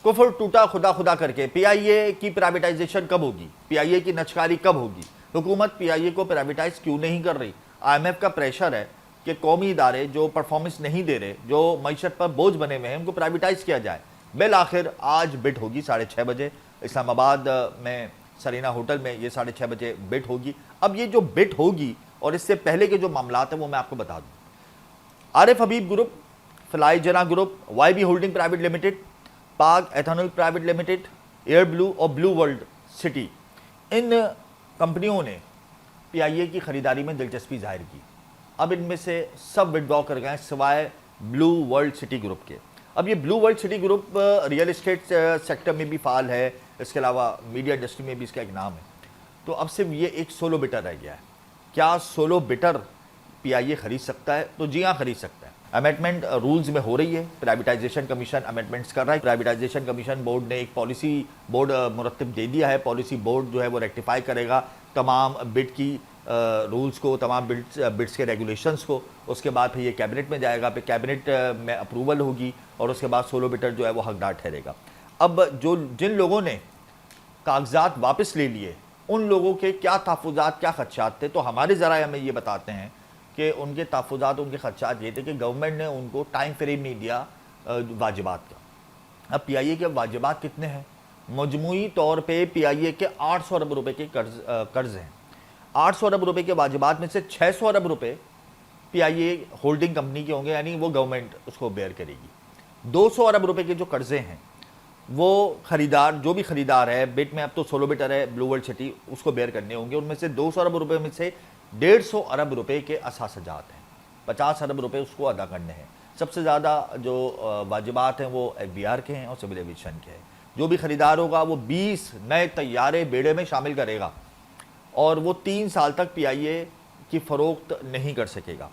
कुफर टूटा खुदा खुदा करके। पीआईए की प्राइवेटाइजेशन कब होगी, पीआईए की नचकारी कब होगी, हुकूमत पीआईए को प्राइवेटाइज क्यों नहीं कर रही। आईएमएफ का प्रेशर है कि कौमी इदारे जो परफॉर्मेंस नहीं दे रहे, जो मईशत पर बोझ बने हुए हैं, उनको प्राइवेटाइज किया जाए। बिल आखिर आज बिट होगी 6:30 बजे इस्लामाबाद में सरीना होटल में, ये 6:30 बजे बिट होगी। अब ये जो बिट होगी और इससे पहले के जो मामलात हैं वो मैं आपको बता दूं। Arif Habib group, fly Jinnah group, YB holding private limited, Pak ethanol private limited, air blue और ब्लू वर्ल्ड सिटी, इन कंपनियों ने पीआईए की खरीदारी में दिलचस्पी जाहिर की। अब इनमें से सब विड्रॉ कर गए सिवाय ब्लू वर्ल्ड सिटी ग्रुप के। अब ये blue world city group real estate sector में भी फाल है, इसके अलावा मीडिया इंडस्ट्री में भी इसका एक नाम है। तो अब सिर्फ ये एक सोलो बिटर रह गया है। क्या सोलो बिटर पीआईए खरीद सकता है? तो जी हाँ, खरीद सकता है। अमेंडमेंट रूल्स में हो रही है, प्राइवेटाइजेशन कमीशन अमेंडमेंट्स कर रहा है। प्राइवेटाइजेशन कमीशन बोर्ड ने एक पॉलिसी बोर्ड मुरत्तिब दे दिया है। पॉलिसी बोर्ड जो है वो रेक्टिफाई करेगा तमाम बिड की रूल्स को, तमाम बिड्स के रेगुलेशंस को। उसके बाद फिर ये कैबिनेट में जाएगा, फिर कैबिनेट में अप्रूवल होगी और उसके बाद सोलो बिटर जो है वो हकदार ठहरेगा। अब जिन लोगों ने कागजात वापस ले लिए, उन लोगों के क्या तहफ़्फ़ुज़ात, क्या खदशात थे, तो हमारे ज़राए हमें ये बताते हैं कि उनके तहफ़्फ़ुज़ात, उनके खदशात ये थे कि गवर्नमेंट ने उनको टाइम फ्रेम नहीं दिया वाजिबात का। अब पीआईए के वाजिबात कितने हैं? मजमूई तौर पे पीआईए के 800 अरब रुपए के कर्ज हैं। 800 अरब रुपए के वाजिबात में से 600 अरब रुपए पीआईए होल्डिंग कंपनी के होंगे, यानी वो गवर्नमेंट उसको बेयर करेगी। 200 अरब रुपए के जो कर्जे हैं वो खरीदार, जो भी खरीदार है, बिट में अब तो सोलो बिटर है ब्लू वर्ल्ड सिटी, उसको बेयर करने होंगे। उनमें से 200 अरब रुपए में से 150 अरब रुपए के असासजात हैं, 50 अरब रुपए उसको अदा करने हैं। सबसे ज़्यादा जो वाजिबात हैं वो एफबीआर के हैं और सिविल एविएशन के हैं। जो भी खरीदार होगा वो 20 नए तैयारे बेड़े में शामिल करेगा और वो 3 साल तक पीआईए की फ़रोख्त नहीं कर सकेगा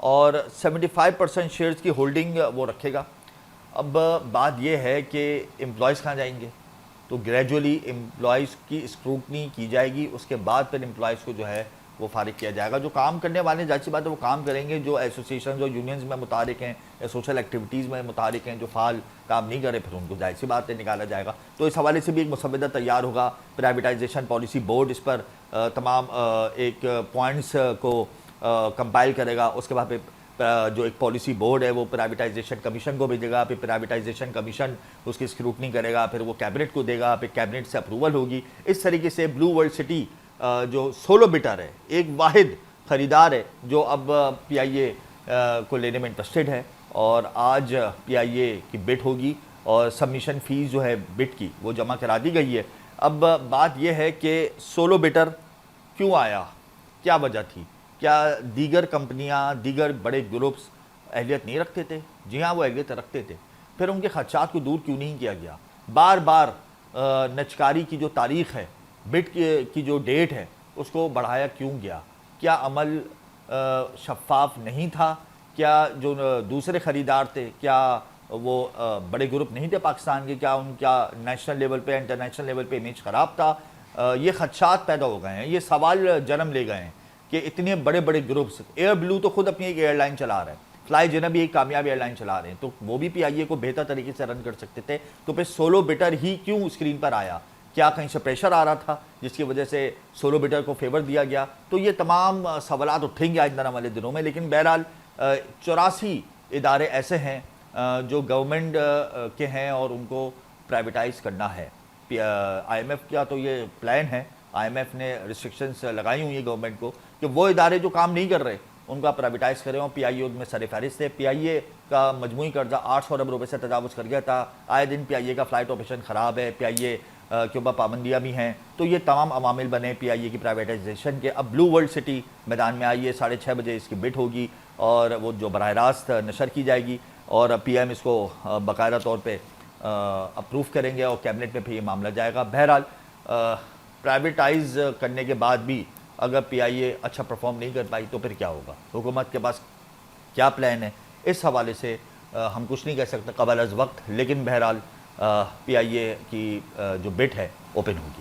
और 75% शेयर्स की होल्डिंग वो रखेगा। अब बात यह है कि एम्प्लॉयज़ कहाँ जाएंगे, तो ग्रेजुअली एम्प्लॉयज़ की स्क्रूटनी की जाएगी, उसके बाद फिर एम्प्लॉयज़ को जो है वो फारिग किया जाएगा। जो काम करने वाले जाहिर सी बात है वो काम करेंगे, जो एसोसिएशन, जो यूनियंस में मुतारिक हैं या सोशल एक्टिविटीज़ में मुतारिक हैं, जो फाल काम नहीं करे, फिर उनको जाहिर सी बात है निकाला जाएगा। तो इस हवाले से भी एक मुसव्वदा तैयार होगा। प्राइवेटाइजेशन पॉलिसी बोर्ड इस पर तमाम एक पॉइंट्स को कंपाइल करेगा। उसके बाद जो एक पॉलिसी बोर्ड है वो प्राइवेटाइजेशन कमीशन को भेजेगा, फिर प्राइवेटाइजेशन कमीशन उसकी स्क्रूटनी करेगा, फिर वो कैबिनेट को देगा, फिर कैबिनेट से अप्रूवल होगी। इस तरीके से ब्लू वर्ल्ड सिटी जो सोलो बिटर है, एक वाहिद ख़रीदार है जो अब पीआईए को लेने में इंटरेस्टेड है और आज पीआईए की बिट होगी और सबमिशन फ़ीस जो है बिट की वो जमा करा दी गई है। अब बात यह है कि सोलो बिटर क्यों आया, क्या वजह थी? क्या दीगर कंपनियां, दीगर बड़े ग्रुप्स अहलियत नहीं रखते थे? जी हाँ, वो अहलियत रखते थे। फिर उनके खदशात को दूर क्यों नहीं किया गया? बार बार नचकारी की जो तारीख़ है, बिट की जो डेट है, उसको बढ़ाया क्यों गया? क्या अमल शफ़ाफ नहीं था? क्या जो दूसरे ख़रीदार थे, क्या वो बड़े ग्रुप नहीं थे पाकिस्तान के? क्या उनका नेशनल लेवल पे, इंटरनेशनल लेवल पे इमेज ख़राब था? ये खदशात पैदा हो गए हैं, ये सवाल जन्म ले गए हैं कि इतने बड़े बड़े ग्रुप्स, एयर ब्लू तो खुद अपनी एक एयरलाइन चला रहा है, फ्लाई जना भी एक कामयाब एयरलाइन चला रहे हैं, तो वो भी पीआईए को बेहतर तरीके से रन कर सकते थे। तो फिर सोलो बिटर ही क्यों स्क्रीन पर आया? क्या कहीं से प्रेशर आ रहा था जिसकी वजह से सोलो बिटर को फेवर दिया गया? तो ये तमाम सवालात उठेंगे आइंदा वाले दिनों में। लेकिन बहरहाल 84 इदारे ऐसे हैं जो गवर्नमेंट के हैं और उनको प्राइवेटाइज करना है। आईएमएफ का तो ये प्लान है, आईएमएफ ने रिस्ट्रिक्शंस लगाई हुई है गवर्नमेंट को कि वो इदारे जो काम नहीं कर रहे उनका प्राइवेटाइज करें और पीआईए उनमें सर फहरिस्त है। पीआईए का मजमूई कर्जा 800 अरब रुपए से तजावुज़ कर गया था। आए दिन पीआईए का फ़्लाइट ऑपरेशन ख़राब है, पीआईए के ऊपर पाबंदियाँ भी हैं। तो ये तमाम अवामिल बने पीआईए की प्राइवेटाइजेशन के। अब ब्लू वर्ल्ड सिटी मैदान में आई है, 6:30 बजे इसकी बिट होगी और वो जो बराह रास्त नशर की जाएगी और पीएम इसको बाकायदा तौर पर अप्रूव करेंगे और कैबिनेट में फिर ये मामला जाएगा। बहरहाल प्राइवेटाइज करने के बाद भी अगर पीआईए अच्छा परफॉर्म नहीं कर पाई तो फिर क्या होगा? हुकूमत के पास क्या प्लान है? इस हवाले से हम कुछ नहीं कह सकते क़बल अज़ वक्त, लेकिन बहरहाल पीआईए की जो बिट है ओपन होगी।